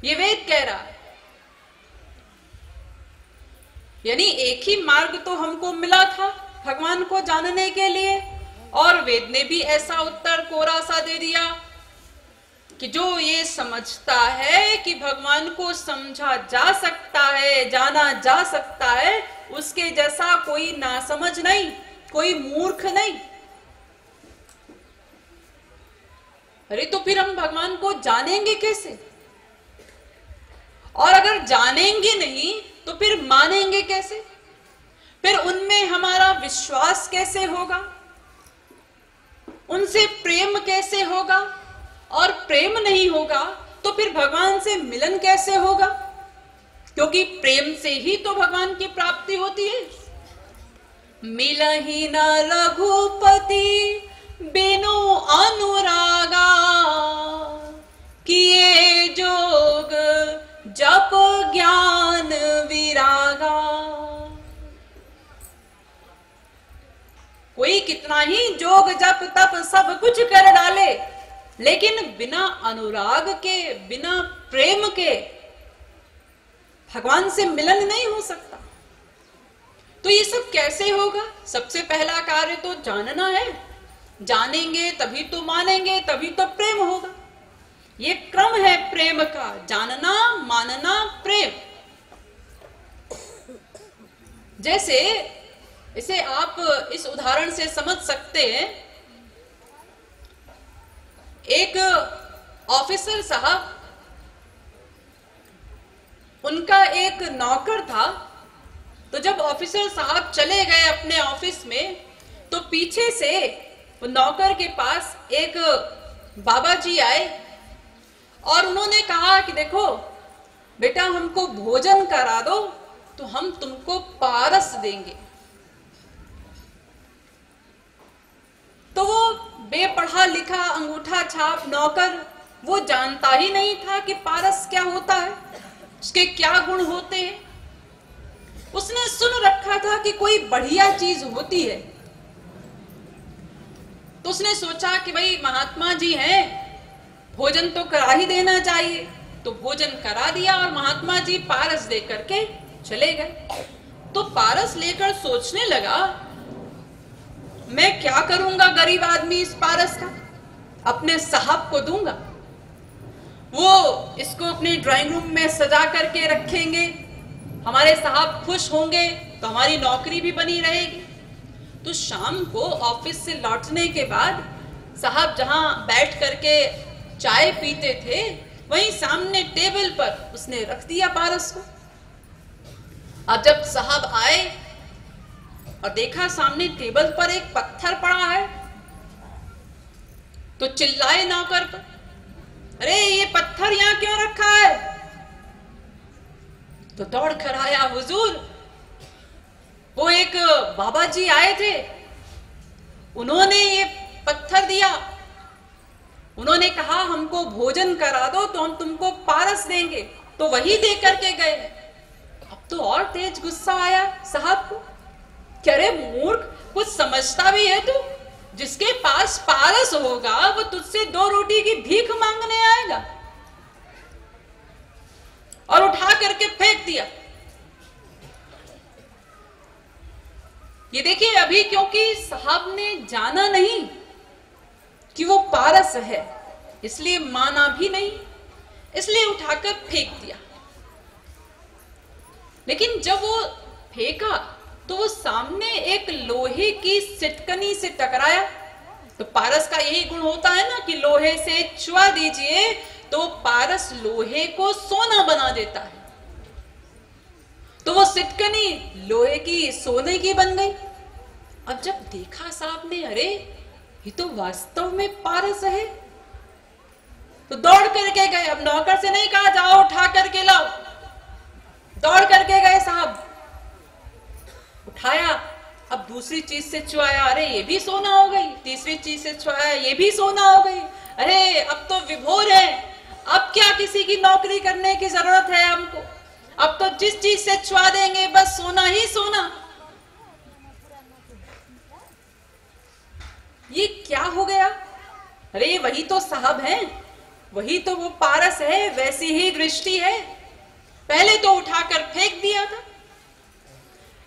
ये वेद कह रहा है। यानी एक ही मार्ग तो हमको मिला था भगवान को जानने के लिए, और वेद ने भी ऐसा उत्तर कोरा सा दे दिया कि जो ये समझता है कि भगवान को समझा जा सकता है, जाना जा सकता है, उसके जैसा कोई नासमझ नहीं, कोई मूर्ख नहीं। अरे तो फिर हम भगवान को जानेंगे कैसे? और अगर जानेंगे नहीं तो फिर मानेंगे कैसे? फिर उनमें हमारा विश्वास कैसे होगा? उनसे प्रेम कैसे होगा? और प्रेम नहीं होगा तो फिर भगवान से मिलन कैसे होगा? क्योंकि प्रेम से ही तो भगवान की प्राप्ति होती है। मिलहि न रघुपति बिनु अनुरागा, किए जोग जप ज्ञान विरागा। कोई कितना ही जोग जप तप सब कुछ कर डाले, लेकिन बिना अनुराग के, बिना प्रेम के भगवान से मिलन नहीं हो सकता। तो ये सब कैसे होगा? सबसे पहला कार्य तो जानना है। जानेंगे तभी तो मानेंगे, तभी तो प्रेम होगा। ये क्रम है प्रेम का, जानना, मानना, प्रेम। जैसे इसे आप इस उदाहरण से समझ सकते हैं। एक ऑफिसर साहब, उनका एक नौकर था। तो जब ऑफिसर साहब चले गए अपने ऑफिस में, तो पीछे से नौकर के पास एक बाबा जी आए और उन्होंने कहा कि देखो बेटा, हमको भोजन करा दो तो हम तुमको पारस देंगे। तो वो बेपढ़ा लिखा अंगूठा छाप नौकर, वो जानता ही नहीं था कि पारस क्या होता है, उसके क्या गुण होते हैं। उसने सुन रखा था कि कोई बढ़िया चीज होती है, तो उसने सोचा कि भाई महात्मा जी हैं, भोजन तो करा ही देना चाहिए। तो भोजन करा दिया और महात्मा जी पारस दे करके चले गए। तो पारस लेकर सोचने लगा, मैं क्या करूंगा गरीब आदमी इस पारस का, अपने साहब को दूंगा, वो इसको अपने ड्राइंग रूम में सजा करके रखेंगे, हमारे साहब खुश होंगे तो हमारी नौकरी भी बनी रहेगी। तो शाम को ऑफिस से लौटने के बाद साहब जहां बैठ करके चाय पीते थे, वहीं सामने टेबल पर उसने रख दिया पारस को। अब जब साहब आए और देखा सामने टेबल पर एक पत्थर पड़ा है, तो चिल्लाए नौकर पर, अरे ये पत्थर यहां क्यों रखा है? तो दौड़ कर आया, हुजूर वो एक बाबा जी आए थे, उन्होंने ये पत्थर दिया, उन्होंने कहा हमको भोजन करा दो तो हम तुमको पारस देंगे, तो वही दे करके गए। अब तो और तेज गुस्सा आया साहब को, क्या रे मूर्ख, कुछ समझता भी है तू? जिसके पास पारस होगा वो तुझसे 2 रोटी की भीख मांगने आएगा। और उठा करके फेंक दिया। ये देखिए, अभी क्योंकि साहब ने जाना नहीं कि वो पारस है, इसलिए माना भी नहीं, इसलिए उठाकर फेंक दिया। लेकिन जब वो फेंका तो वो सामने एक लोहे की सिटकनी से टकराया। तो पारस का यही गुण होता है ना कि लोहे से छुआ दीजिए तो पारस लोहे को सोना बना देता है। तो वो सिटकनी लोहे की सोने की बन गई। अब जब देखा साहब ने, अरे ये तो वास्तव में पारस है, तो दौड़ करके गए। अब नौकर से नहीं कहा जाओ उठा करके लाओ, दौड़ करके गए साहब, उठाया। अब दूसरी चीज से छुआया, अरे ये भी सोना हो गई। तीसरी चीज से छुआया, ये भी सोना हो गई। अरे अब तो विभोर है, अब क्या किसी की नौकरी करने की जरूरत है हमको, अब तो जिस चीज से छुआ देंगे बस सोना ही सोना। ये क्या हो गया? अरे वही तो साहब हैं वही तो वो पारस है, वैसी ही दृष्टि है। पहले तो उठाकर फेंक दिया था,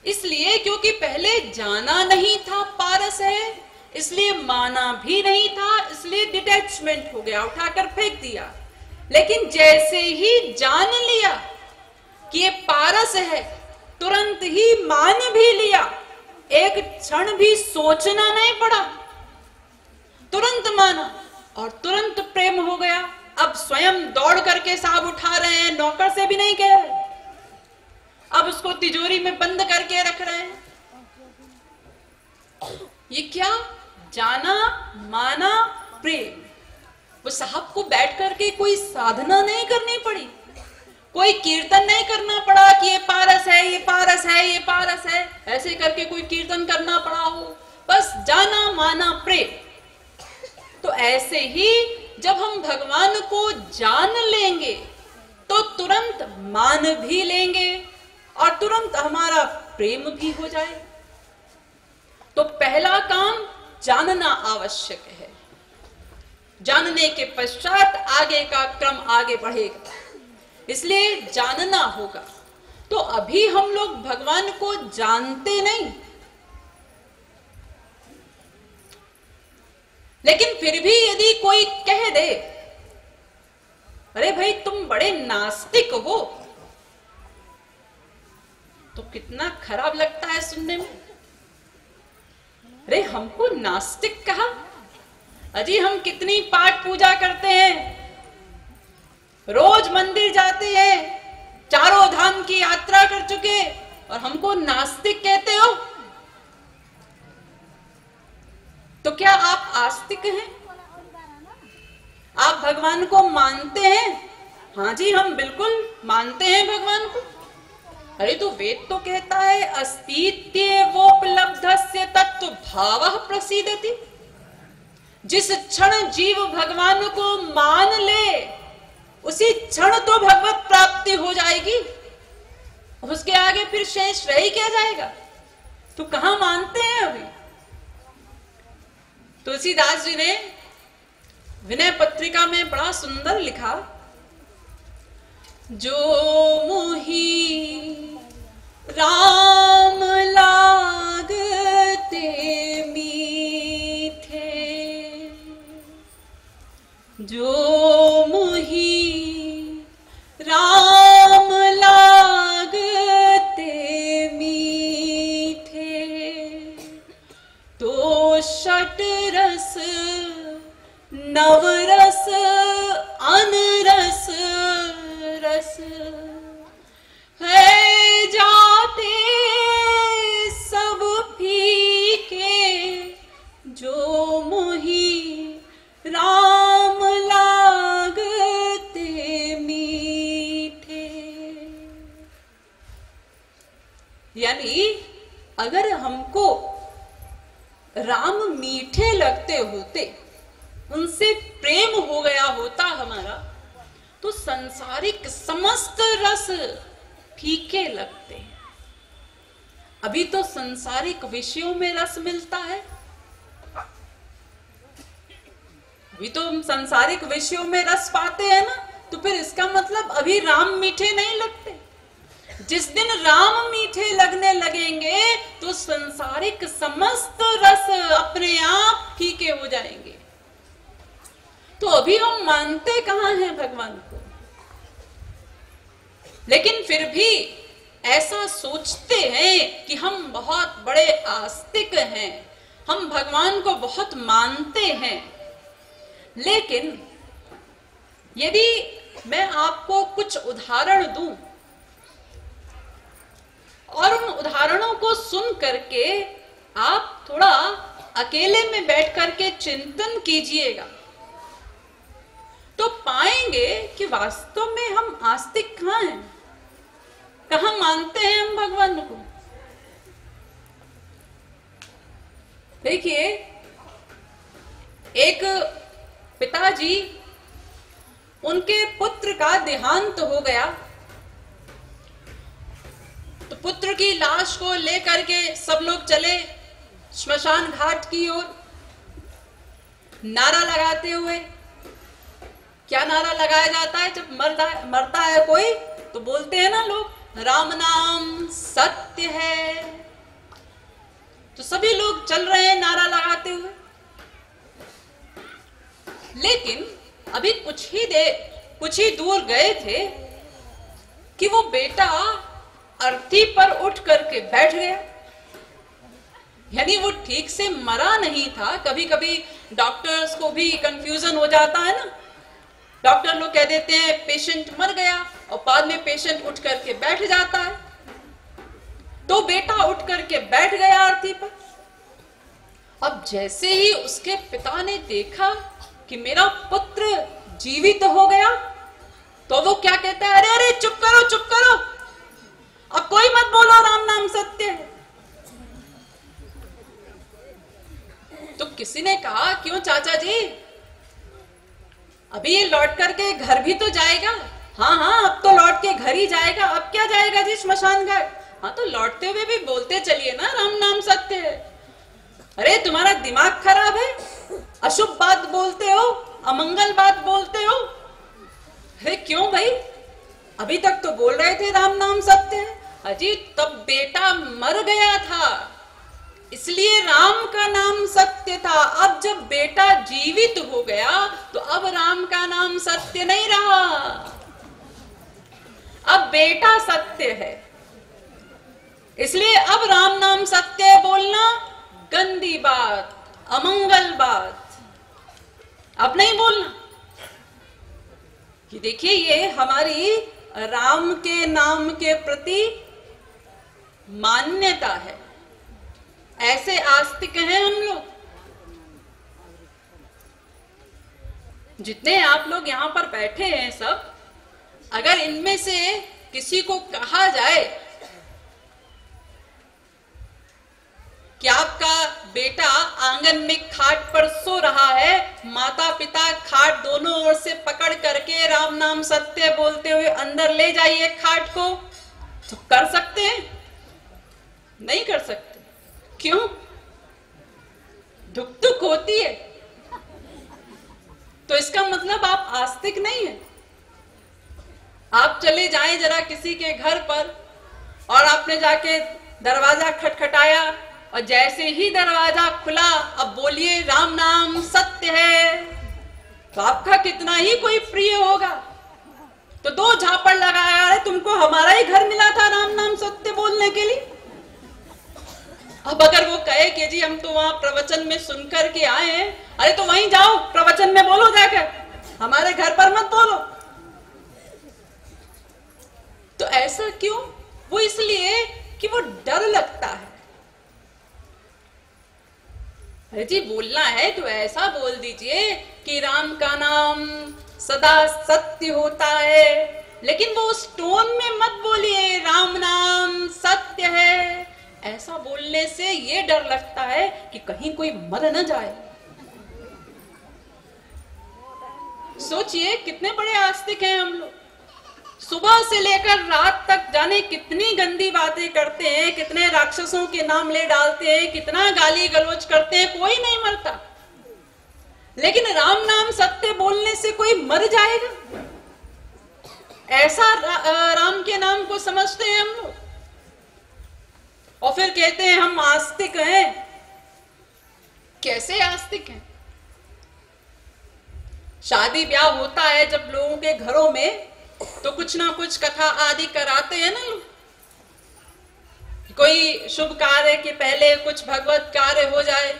इसलिए क्योंकि पहले जाना नहीं था पारस है, इसलिए माना भी नहीं था, इसलिए डिटैचमेंट हो गया, उठाकर फेंक दिया। लेकिन जैसे ही जान लिया कि ये पारस है, तुरंत ही मान भी लिया, एक क्षण भी सोचना नहीं पड़ा, तुरंत माना और तुरंत प्रेम हो गया। अब स्वयं दौड़ करके साहब उठा रहे हैं, नौकर से भी नहीं कह रहे, अब उसको तिजोरी में बंद करके रख रहे हैं। ये क्या? जाना, माना, प्रेम। वो साहब को बैठ करके कोई साधना नहीं करनी पड़ी, कोई कीर्तन नहीं करना पड़ा कि ये पारस है, ये पारस है, ये पारस है, ऐसे करके कोई कीर्तन करना पड़ा हो। बस जाना, माना, प्रेम। तो ऐसे ही जब हम भगवान को जान लेंगे तो तुरंत मान भी लेंगे और तुरंत हमारा प्रेम भी हो जाए। तो पहला काम जानना आवश्यक है, जानने के पश्चात आगे का क्रम आगे बढ़ेगा, इसलिए जानना होगा। तो अभी हम लोग भगवान को जानते नहीं, लेकिन फिर भी यदि कोई कह दे अरे भाई तुम बड़े नास्तिक हो, तो कितना खराब लगता है सुनने में। अरे हमको नास्तिक कहा? अजी हम कितनी पाठ पूजा करते हैं, रोज मंदिर जाते हैं, चारों धाम की यात्रा कर चुके, और हमको नास्तिक कहते हो? तो क्या आप आस्तिक हैं? आप भगवान को मानते हैं? हाँ जी, हम बिल्कुल मानते हैं भगवान को। अरे तो वेद तो कहता है अस्तित्वोपलब्धस्य तत्व भावः प्रसीदति। जिस क्षण जीव भगवान को मान ले उसी क्षण तो भगवत प्राप्ति हो जाएगी, उसके आगे फिर शेष रह ही क्या जाएगा। तो कहां मानते हैं अभी। तुलसीदास जी ने विनय पत्रिका में बड़ा सुंदर लिखा, जो मोही राम लागते मीठे, जो मोही राम लागते मीठे, तो षट रस नवरस अनरस रस है जाते सब फीके, जो मोही राम लागते मीठे। यानी अगर हमको राम मीठे लगते होते, उनसे प्रेम हो गया होता हमारा, तो संसारिक समस्त रस फीके लगते हैं। अभी तो संसारिक विषयों में रस मिलता है, अभी तो हम संसारिक विषयों में रस पाते हैं ना, तो फिर इसका मतलब अभी राम मीठे नहीं लगते। जिस दिन राम मीठे लगने लगेंगे तो संसारिक समस्त रस अपने आप फीके हो जाएंगे। तो अभी हम मानते कहां हैं भगवान को, लेकिन फिर भी ऐसा सोचते हैं कि हम बहुत बड़े आस्तिक हैं, हम भगवान को बहुत मानते हैं। लेकिन यदि मैं आपको कुछ उदाहरण दूं और उन उदाहरणों को सुन करके आप थोड़ा अकेले में बैठ करके चिंतन कीजिएगा, तो पाएंगे कि वास्तव में हम आस्तिक कहां हैं, कहां मानते हैं हम भगवान को। देखिए, एक पिताजी, उनके पुत्र का देहांत हो गया, तो पुत्र की लाश को लेकर के सब लोग चले श्मशान घाट की ओर, नारा लगाते हुए क्या नारा लगाया जाता है जब मरता है कोई? तो बोलते हैं ना लोग, राम नाम सत्य है। तो सभी लोग चल रहे हैं नारा लगाते हुए। लेकिन अभी कुछ ही दूर गए थे कि वो बेटा अर्थी पर उठ करके बैठ गया। यानी वो ठीक से मरा नहीं था। कभी कभी डॉक्टर्स को भी कंफ्यूजन हो जाता है ना, डॉक्टर लोग कह देते हैं पेशेंट मर गया और बाद में पेशेंट उठ करके बैठ जाता है। तो बेटा उठ करके बैठ गया अर्थी पर। अब जैसे ही उसके पिता ने देखा कि मेरा पुत्र जीवित हो गया, तो वो क्या कहता है, अरे अरे चुप करो चुप करो, अब कोई मत बोलो, राम नाम सत्य है। तो किसी ने कहा, क्यों चाचा जी, अभी ये लौट करके घर भी तो जाएगा? हाँ हाँ, अब तो लौट के घर ही जाएगा। अब क्या जाएगा जी श्मशान घाट? हाँ, तो लौटते हुए भी बोलते चलिए ना, राम नाम सत्य है। अरे तुम्हारा दिमाग खराब है, अशुभ बात बोलते हो, अमंगल बात बोलते हो। अरे क्यों भाई, अभी तक तो बोल रहे थे राम नाम सत्य है। अजी तब बेटा मर गया था, इसलिए राम का नाम सत्य था। अब जब बेटा जीवित हो गया तो अब राम का नाम सत्य नहीं रहा, अब बेटा सत्य है। इसलिए अब राम नाम सत्य बोलना गंदी बात, अमंगल बात अब नहीं बोलना। कि देखिए, ये हमारी राम के नाम के प्रति मान्यता है। ऐसे आस्तिक हैं हम लोग। जितने आप लोग यहां पर बैठे हैं सब, अगर इनमें से किसी को कहा जाए कि आपका बेटा आंगन में खाट पर सो रहा है, माता पिता खाट दोनों ओर से पकड़ करके राम नाम सत्य बोलते हुए अंदर ले जाइए खाट को, तो कर सकते हैं? नहीं कर सकते। क्यों? धुक धुक होती है। तो इसका मतलब आप आस्तिक नहीं है। आप चले जाएं जरा किसी के घर पर और आपने जाके दरवाजा खटखटाया और जैसे ही दरवाजा खुला, अब बोलिए राम नाम सत्य है, तो आपका कितना ही कोई प्रिय होगा। तो दो झापड़ लगाया, अरे तुमको हमारा ही घर मिला था राम नाम सत्य बोलने के लिए। अब अगर वो कहे कि जी हम तो वहां प्रवचन में सुनकर के आए हैं, अरे तो वहीं जाओ प्रवचन में बोलो जाकर, हमारे घर पर मत बोलो। तो ऐसा क्यों? वो इसलिए कि वो डर लगता है। अरे जी बोलना है तो ऐसा बोल दीजिए कि राम का नाम सदा सत्य होता है, लेकिन वो उस टोन में मत बोलिए राम नाम सत्य है। ऐसा बोलने से ये डर लगता है कि कहीं कोई मर न जाए। सोचिए कितने बड़े आस्तिक हैं हम लोग। सुबह से लेकर रात तक जाने कितनी गंदी बातें करते हैं, कितने राक्षसों के नाम ले डालते हैं, कितना गाली गलौज करते हैं, कोई नहीं मरता। लेकिन राम नाम सत्य बोलने से कोई मर जाएगा, ऐसा राम के नाम को समझते हैं हम लोग। और फिर कहते हैं हम आस्तिक हैं। कैसे आस्तिक हैं? शादी ब्याह होता है जब लोगों के घरों में, तो कुछ ना कुछ कथा आदि कराते हैं ना लोग। कोई शुभ कार्य के पहले कुछ भगवत कार्य हो जाए,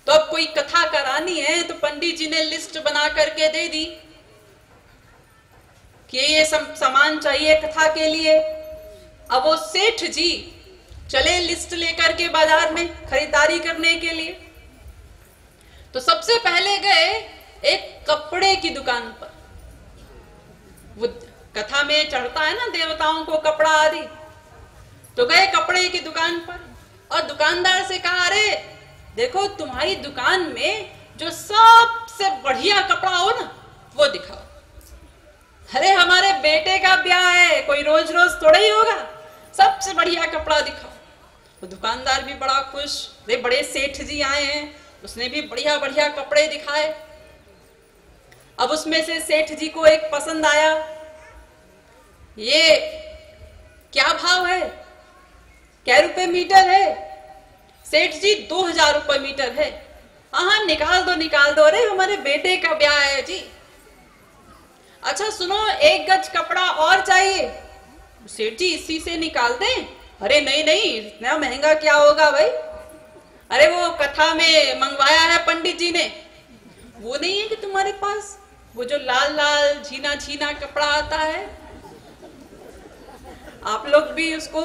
तो अब कोई कथा करानी है तो पंडित जी ने लिस्ट बना करके दे दी कि ये सब सामान चाहिए कथा के लिए। अब वो सेठ जी चले लिस्ट लेकर के बाजार में खरीदारी करने के लिए। तो सबसे पहले गए एक कपड़े की दुकान पर। वो कथा में चढ़ता है ना देवताओं को कपड़ा आदि, तो गए कपड़े की दुकान पर और दुकानदार से कहा, अरे देखो तुम्हारी दुकान में जो सबसे बढ़िया कपड़ा हो ना वो दिखाओ। अरे हमारे बेटे का ब्याह है, कोई रोज रोज थोड़ा ही होगा, सबसे बढ़िया कपड़ा दिखाओ। वो दुकानदार भी बड़ा खुश, बड़े सेठ जी आए हैं, उसने भी बढ़िया बढ़िया कपड़े दिखाए। अब उसमें से सेठ जी को एक पसंद आया, ये क्या भाव है, क्या रुपए मीटर है? सेठ जी 2000 रुपए मीटर है। हाँ निकाल दो, अरे हमारे बेटे का ब्याह है जी। अच्छा सुनो, 1 गज कपड़ा और चाहिए। सेठ जी इसी से निकाल दें। अरे नहीं नहीं, इतना महंगा क्या होगा भाई, अरे वो कथा में मंगवाया है पंडित जी ने, वो नहीं है कि तुम्हारे पास वो जो लाल लाल झीना झीना कपड़ा आता है? आप लोग भी उसको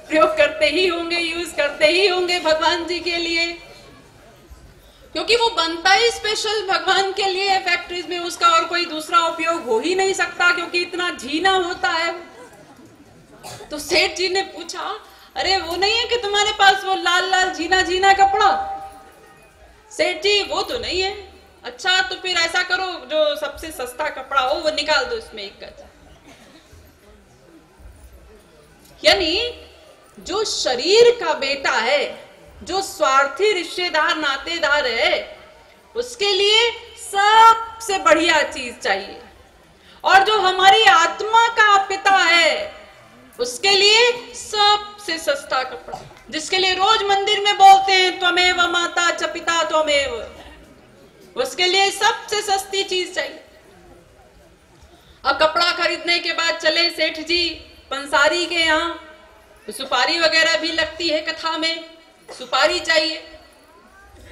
प्रयोग करते ही होंगे, यूज करते ही होंगे भगवान जी के लिए, क्योंकि वो बनता ही स्पेशल भगवान के लिए है फैक्ट्रीज में, उसका और कोई दूसरा उपयोग हो ही नहीं सकता क्योंकि इतना झीना होता है। तो सेठ जी ने पूछा, अरे वो नहीं है कि तुम्हारे पास वो लाल लाल झीना झीना कपड़ा? सेठ जी वो तो नहीं है। अच्छा तो फिर ऐसा करो, जो सबसे सस्ता कपड़ा हो वो निकाल दो, इसमें 1 गज। यानी जो शरीर का बेटा है, जो स्वार्थी रिश्तेदार नातेदार है, उसके लिए सबसे बढ़िया चीज चाहिए, और जो हमारी आत्मा का पिता है उसके लिए सबसे सस्ता कपड़ा, जिसके लिए रोज मंदिर में बोलते हैं त्वमेव माता च पिता त्वमेव, उसके लिए सबसे सस्ती चीज चाहिए। अब कपड़ा खरीदने के बाद चले सेठ जी पंसारी के यहाँ, तो सुपारी वगैरह भी लगती है कथा में, सुपारी चाहिए।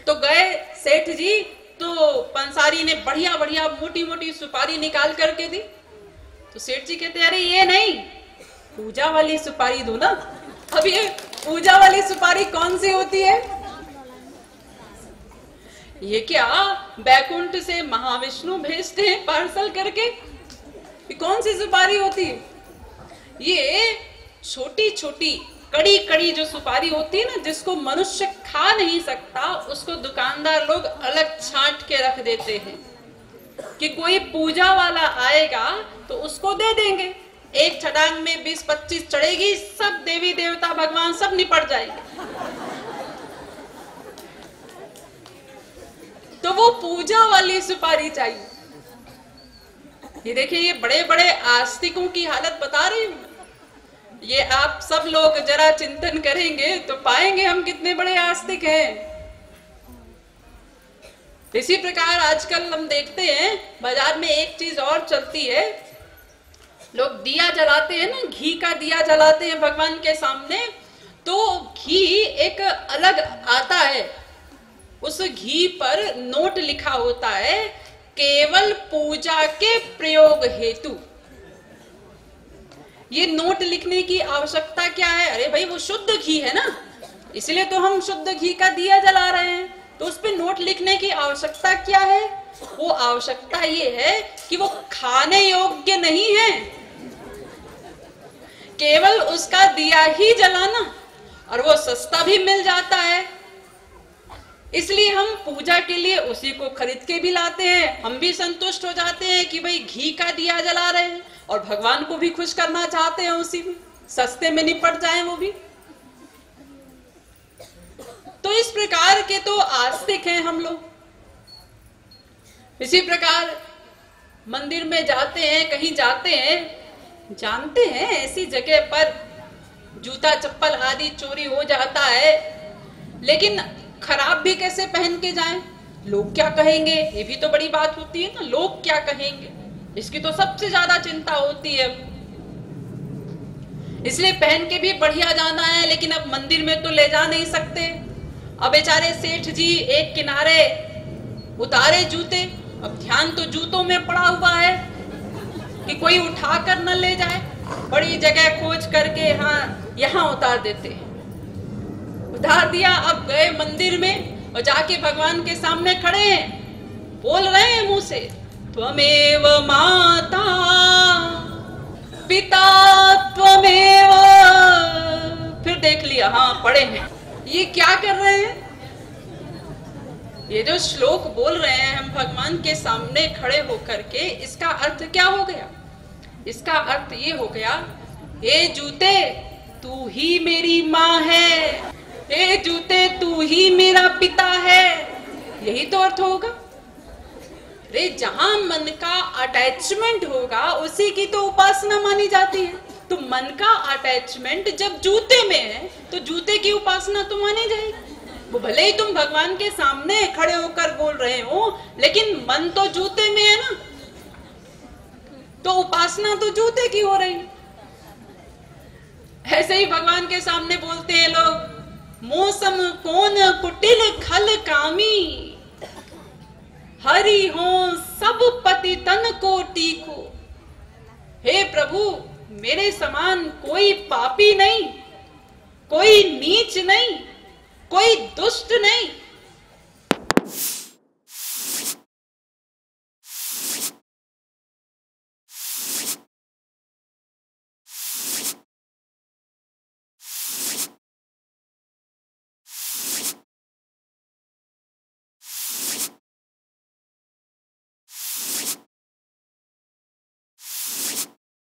तो गए सेठ जी, तो पंसारी ने बढ़िया बढ़िया मोटी मोटी सुपारी निकाल करके दी। तो सेठ जी कहते अरे ये नहीं, पूजा वाली सुपारी दो ना। अब ये पूजा वाली सुपारी कौन सी होती है? ये क्या बैकुंठ से महाविष्णु भेजते हैं पार्सल करके? ये कौन सी सुपारी होती है? ये छोटी छोटी कड़ी कड़ी जो सुपारी होती है ना, जिसको मनुष्य खा नहीं सकता, उसको दुकानदार लोग अलग छांट के रख देते हैं कि कोई पूजा वाला आएगा तो उसको दे देंगे। एक छटांग में 20-25 चढ़ेगी, सब देवी देवता भगवान सब निपट जाएंगे। तो वो पूजा वाली सुपारी चाहिए। ये देखिए, ये बड़े बड़े आस्तिकों की हालत बता रही हूं। ये आप सब लोग जरा चिंतन करेंगे तो पाएंगे हम कितने बड़े आस्तिक हैं। इसी प्रकार आजकल हम देखते हैं बाजार में एक चीज और चलती है, लोग दिया जलाते हैं ना, घी का दिया जलाते हैं भगवान के सामने, तो घी एक अलग आता है, उस घी पर नोट लिखा होता है केवल पूजा के प्रयोग हेतु। ये नोट लिखने की आवश्यकता क्या है? अरे भाई वो शुद्ध घी है ना, इसलिए तो हम शुद्ध घी का दिया जला रहे हैं, तो उस पे नोट लिखने की आवश्यकता क्या है? वो आवश्यकता ये है कि वो खाने योग्य नहीं है, केवल उसका दिया ही जलाना, और वो सस्ता भी मिल जाता है, इसलिए हम पूजा के लिए उसी को खरीद के भी लाते हैं। हम भी संतुष्ट हो जाते हैं कि भाई घी का दिया जला रहे हैं, और भगवान को भी खुश करना चाहते हैं, उसी में सस्ते में निपट जाएं वो भी। तो इस प्रकार के तो आस्तिक हैं हम लोग। इसी प्रकार मंदिर में जाते हैं, कहीं जाते हैं, जानते हैं ऐसी जगह पर जूता चप्पल आदि चोरी हो जाता है, लेकिन खराब भी कैसे पहन के जाएं? लोग क्या कहेंगे, ये भी तो बड़ी बात होती है ना, लोग क्या कहेंगे, इसकी तो सबसे ज्यादा चिंता होती है। इसलिए पहन के भी बढ़िया जाना है, लेकिन अब मंदिर में तो ले जा नहीं सकते। अब बेचारे सेठ जी एक किनारे उतारे जूते, अब ध्यान तो जूतों में पड़ा हुआ है कि कोई उठा कर न ले जाए, बड़ी जगह खोज करके हाँ यहाँ उतार देते हैं, उतार दिया। अब गए मंदिर में और जाके भगवान के सामने खड़े हैं, बोल रहे हैं मुंह से त्वमेव माता पिता त्वमेव। फिर देख लिया हाँ पढ़े हैं। ये क्या कर रहे हैं? ये जो श्लोक बोल रहे हैं हम भगवान के सामने खड़े होकर के, इसका अर्थ क्या हो गया? इसका अर्थ ये हो गया, हे जूते तू ही मेरी माँ है, हे जूते तू ही मेरा पिता है, यही तो अर्थ होगा। अरे जहां मन का अटैचमेंट होगा उसी की तो उपासना मानी जाती है। तो मन का अटैचमेंट जब जूते में है तो जूते की उपासना तो मानी जाएगी। वो भले ही तुम भगवान के सामने खड़े होकर बोल रहे हो, लेकिन मन तो जूते में है ना, तो उपासना तो जूते की हो रही। ऐसे ही भगवान के सामने बोलते हैं लोग, मौसम कौन कुटिल खल कामी, हरि हो सब पति तन को टीको। हे प्रभु, मेरे समान कोई पापी नहीं, कोई नीच नहीं, कोई दुष्ट नहीं,